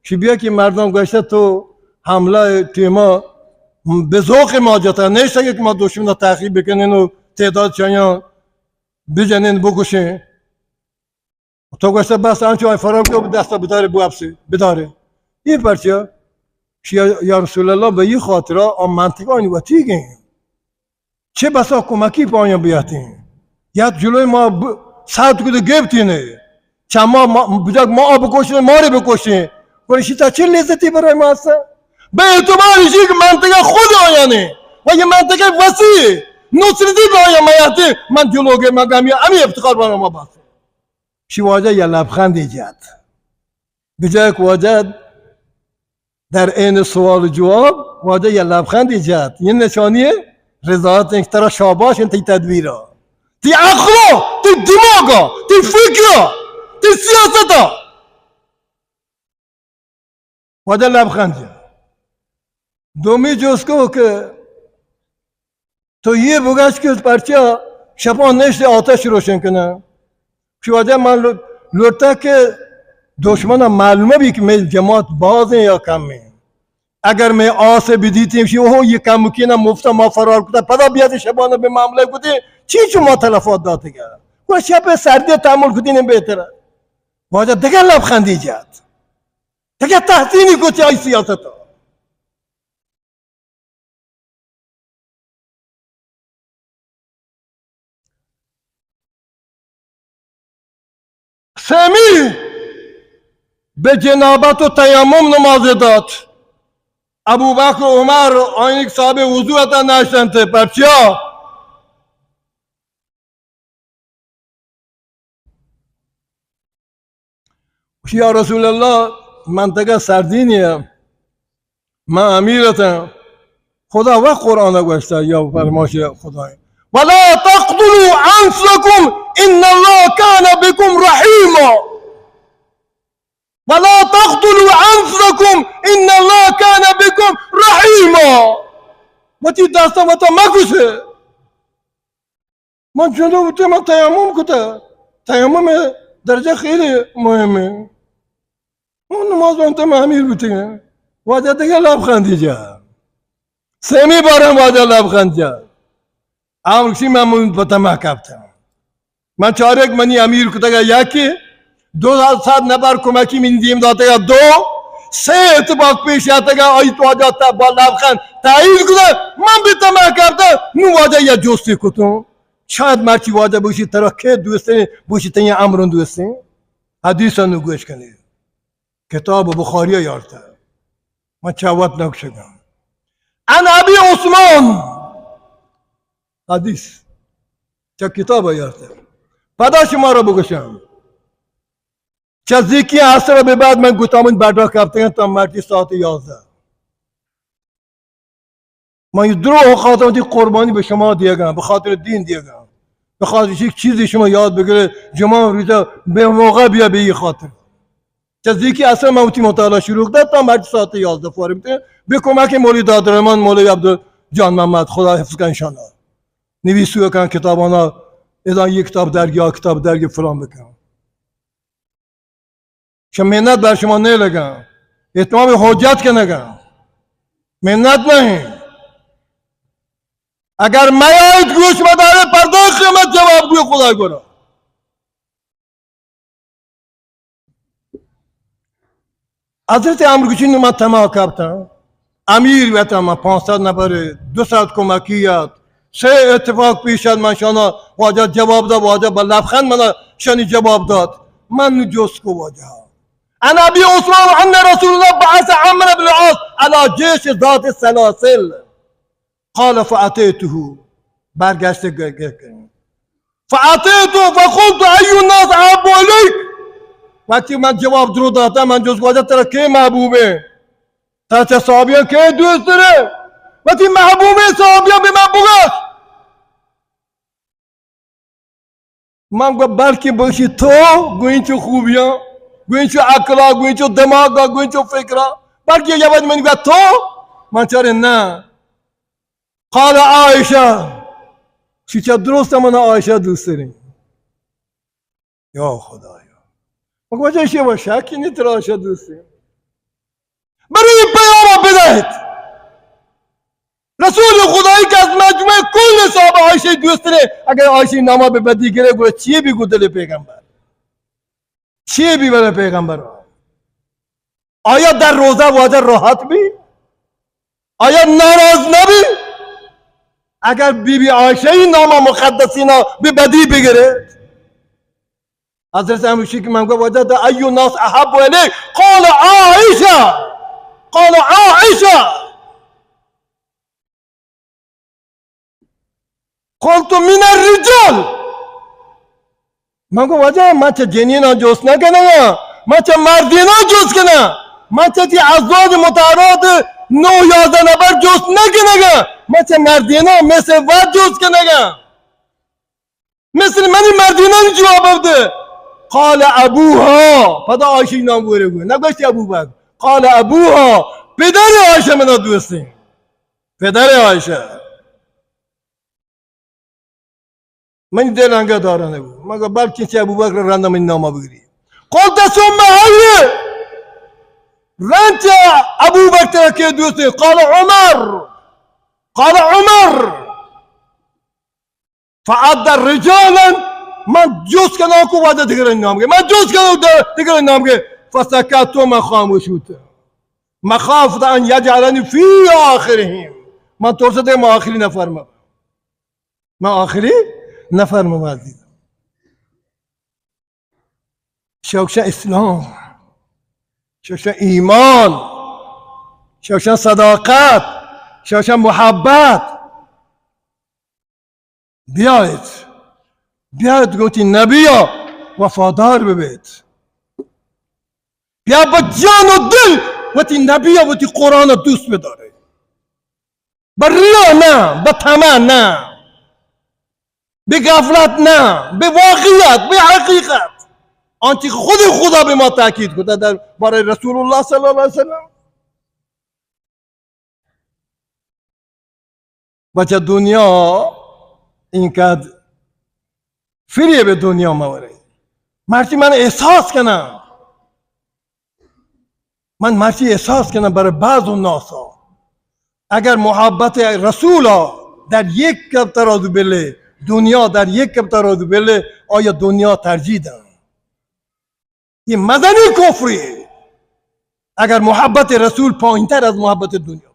چی بیا که مردم گشته تو حمله تیما به ذوق ما جاتا نشته که ما دشمن تعقیب بکنین و تعداد چایان بجنین بکشین تو گوشته بس آنچه های فرام که دستا بداره بو افسی بداره این پرچه یا رسول الله به این خاطره آن منطقه آنی و تیگین چه بسا کمکی پایان بیاتین یا جلوی ما ساعت کده گفتینه چند ما بجاک ما بکشین ما رو بکشین ورشی تا چه لذتی برای ما هسته به اعتبارش که منطقه خود آیانه و یه منطقه وسیع نصرتی به آیان میاتی من جلوگه مقامی امی افتخار برای ما باسه شی واجه یه لبخند ایجاد بجای که واجه در این سوال و جواب واجه یه لبخند ایجاد. این نشانیه رضایت اینکه ترا شاباش این تی تدبیرا، تی عقلا، تی دماغا، تی فکرا، تی سیاستا. واجه لبخند ایجاد. دومی جز که تو یه بگشت که پرچه شبان نشت آتش روشن کنه که واجه من لورتا که دشمن معلومه بی که می جماعت باز ہیں یا کم ہیں. اگر میں آس بدیتیم شی اوہ یہ کم مکینہ مفتا ما فرار کتا پدا بیاد شبانه به معامله کتی چی چو ما تلفات داته گره و شب سردی تعمل کتی نیم بهتره. واجه دیگه لبخندی ایجاد، دیگه تحسینی کتی آی سیاستا. سمی به جنابت و تیمم نماز داد. ابو بکر و عمر آینک صاحب وضوع اتا نشتن ته پرچیا یا رسول الله منطقه سردینیه من امیرتم خدا و قرآن گوشته یا فرماش خدای ولا تقتلوا انفسكم ان الله كان بكم رحيما ولا تقتلوا انفسكم ان الله كان بكم رحيما. وتی دستم وتا مکشه من جنوب بوده من تیمم کته. تیمم درجه خیلی مهمه. اون نماز انتم امیر بوده واجه دیگه لبخندی جا سمی بارم واجه لبخند جا امرکشی من بتا محکبتم من چارک منی امیر کته یکی 2000 نفر کمکی من دیم داده یا 2 3 اتفاق پیش آتا گا آیت واجه تا با لبخند تایید کده من بیتا محکبتم نو واجه یا جستی کتون شاید مرچی واجه بوشی ترا که دوسته بوشی تنیا امرون دوسته حدیث نو گوش کنی کتاب بخاری یارته من چاوت نکشگم ان ابی عثمان حدیث چه کتاب یارته پدا شما رو بگوشم چه زیکی عصر به بعد من گوتامون بردار کفتگم تا مرتی ساعت 11 من درو خاطر قربانی به شما دیگم به خاطر دین دیگم به خاطر یک چیزی شما یاد بگیره جمعه روزا به موقع بیا به این خاطر چیزی که اصلا موتی مطالعه شروع کرد تا مرد ساعت 11 فارغ میشه به کمک مولوی دادرمان مولوی عبد جان محمد خدا حفظ کنه انشالله نویسو کن کتابانا اذا یک کتاب درگی فلان بکن شما منت بر شما نه لگم اتمام حجت که نگم منت نہیں اگر میایید گوش بداره پرداخت قیمت جواب گوی خدا گرا حضرت امرکشی من تمام کردم امیر بیتم من 500 نفر 200 کمکیت 3 اتفاق پیش شد من شانا واجه جواب داد واجه با لبخند من شانی جواب داد من جز کو واجه انا ابي عثمان ان رسول الله بعث عمرو بن العاص على جيش ذات السلاسل قال فاتيته برگشت فاتيته فقلت اي الناس احب اليك وقتی من جواب درو دادم من جز واجه ترا که محبوبه تا چه صحابیان که دوست داره وقتی محبوبه صحابیان به من بگشت من گفت بلکه باشی تو گوین چه خوبیان گوین چه عقلا گوین چه دماغا گوین چه فکرا بلکه یه وقت من گفت تو من چاره نه قال عایشه چی چه درست من عایشه دوست داریم یا خدایا مگه وجه شی و شکی نیست عایشه دوست داریم برای پیام بدهید رسول خدایی که از مجموع کل صحابه عایشه دوست داره اگر عایشه نامه به بدی گره گوه چیه بگو دل پیغمبر چیه بی بله پیغمبر آیا در روزه واجه راحت بی آیا ناراض نبی اگر بی بی عایشه این نامه مقدسینا به بدی بگره حضرت امروشی که من گفت واجه دا ایو ناس احب الیک قال عایشه قال عایشه قلت من الرجال من گفت واجه من چه جنینا جوست نکنم من چه مردینا جوست کنم من چه ازداد متعارض 9 11 نفر جست نگه من چه مردینا مثل ود جست که نگه مثل منی مردینا جواب بده. قال ابوها پدا عایشه نام بوره گوه نگوشتی ابو بکر. قال ابوها پدر عایشه منا دوستیم پدر عایشه. من دل انگه دارانه بود مگه بلکه چه ابو بکر رندم این نامه بگیری. قلت ثم هی رنج ابو بکر که دوستی. قال عمر فعد رجالا من جز کنم کو وعده دیگر نام که من جز کنم دیگر نام که فسکت من خاموش بود مخافت ان یجعلنی فی آخرهم من ترسیدم ما آخری نفرمم من آخری نفرمم عزیزم. شوکش اسلام شوکش ایمان شوکش صداقت شوکش محبت بیاید گوتی نبیا وفادار ببید بیا با جان و دل وقتی نبیا وقتی قرآن دوست بداره با ریا نه با طمع نه به غفلت نه به واقعیت به حقیقت آنچه خود خدا به ما تاکید کرده در برای رسول الله صلی الله علیه وسلم. بچه دنیا اینقدر فریه به دنیا موره مرچی من احساس کنم برای بعض الناس اگر محبت رسول در یک کف ترازو بله دنیا در یک کف ترازو بله آیا دنیا ترجیح دن یہ مدنی کفریه اگر محبت رسول پایینتر از محبت دنیا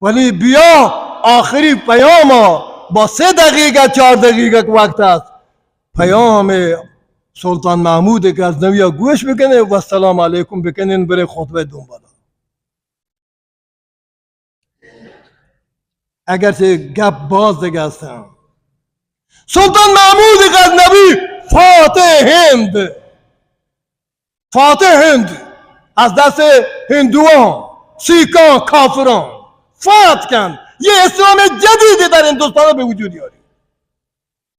ولی بیا آخری پیام با 3 دقیقه 4 دقیقه وقت است پیام سلطان محمود غزنوی گوش بکنه و سلام علیکم بکنین بره خطبه دنبالا. اگرچه گپ باز دیگه هستم سلطان محمود غزنوی فاتح هند از دست هندوان سیکان کافران فاتح کن یه اسلام جدیدی در هندوستان به وجود یاری.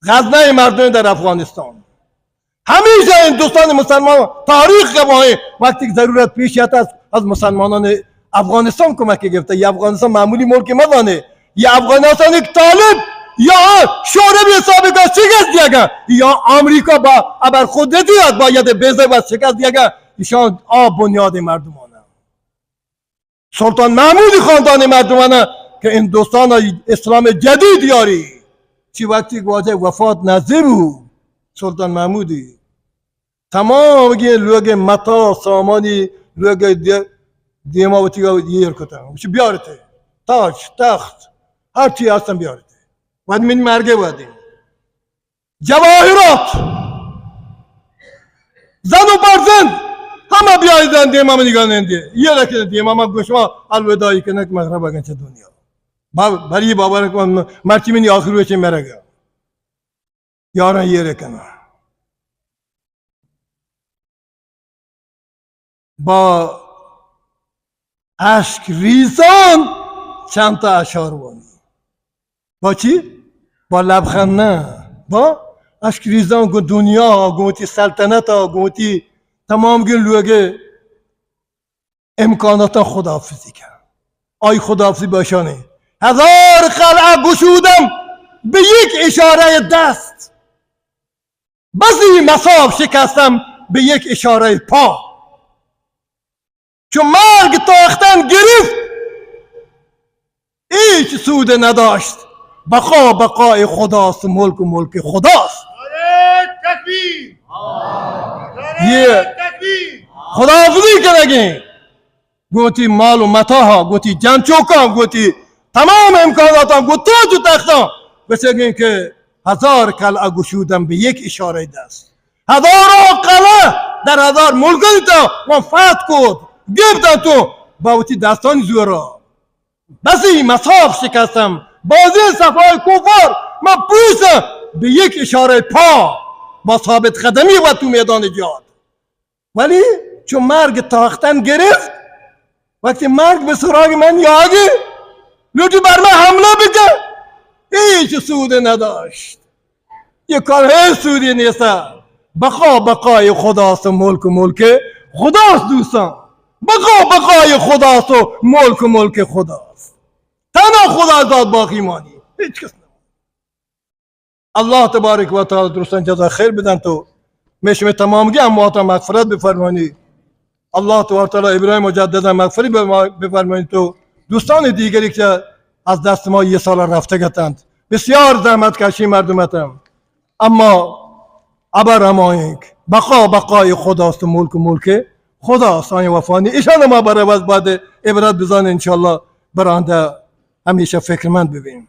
غزنه مردم در افغانستان همیشه هندوستان مسلمان تاریخ گواهی وقتی که ضرورت پیش آید از مسلمانان افغانستان کمک گرفته. یا افغانستان معمولی ملک مدانه یا افغانستان یک طالب یا شورای حسابی کا شکست دیا گیا یا امریکا با ابرقدرتیت باید بیزه و شکست دیا گیا ایشان آب بنیاد مردمانه سلطان محمود خاندان مردمانه که هندوستان اسلام جدید یاری چی وقتی واجه وفات نزدیک بود سلطان محمودی تمام لوگ متا سامانی لوگ دیماوتی کا یہ کتن چی بیارته تاج تخت هر چی هستن بیارته بعد من مرگه بودیم جواهرات زن و برزند همه بیایدن دیمام نگاه ننده یه رکن دیمام گوشما الوداعی کنه که مغرب اگه چه دنیا بری بابا رکن مرچی منی آخر وچه مرگه یاران یه رکنه با اشک ریزان چند تا اشعار بانی با چی؟ با لبخند نه با اشک ریزان گو دنیا گوتی سلطنت گوتی تمام گل لوگه امکانات خداحافظی کرد آی خداحافظی باشانه 1000 قلعه گشودم به یک اشاره دست بسی مصاب شکستم به یک اشاره پا چون مرگ تاختن گرفت هیچ سود نداشت بقا بقای خداست ملک و ملک خداست تکبیر یه خداحافظی کنگی گوتی مال و متاها گوتی جان چوکا گوتی تمام امکاناتم گوتی تاج و تختم بسگین که 1000 قلعه گشودم به یک اشاره دست 1000 قلعه در 1000 ملکانی تا من فتح کد گفتم تو باوتی دستان زورا بسی مصاف شکستم بازی صفای کفار من پوشم به یک اشاره پا با ثابت قدمی و تو میدان جهاد ولی چون مرگ تاختن گرفت، وقتی مرگ به سراغ من یاگی لوتی بر من حمله بکن، هیچ سود نداشت. یه کار هیچ سودی نیست. بقای خداست و ملک خداست دوستان. بقای خداست و ملک خداست. تنها خدا ذات باقی مانی، هیچ کس نه. الله تبارک و تعالی درستان جزا خیر بدن. تو میشم تمامگی اموات مغفرت بفرمانی. الله تبارک و تعالی ابراهیم مجددا مغفرت بفرمانی. تو دوستان دیگری که از دست ما یه سال رفته گتند، بسیار زحمت کشی مردمتم، اما ابر امایک بقای خداست و ملک خداست. آن وفانی ایشان ما برای بعد عبرت بزن انشالله برانده همیشه فکرمند ببینیم.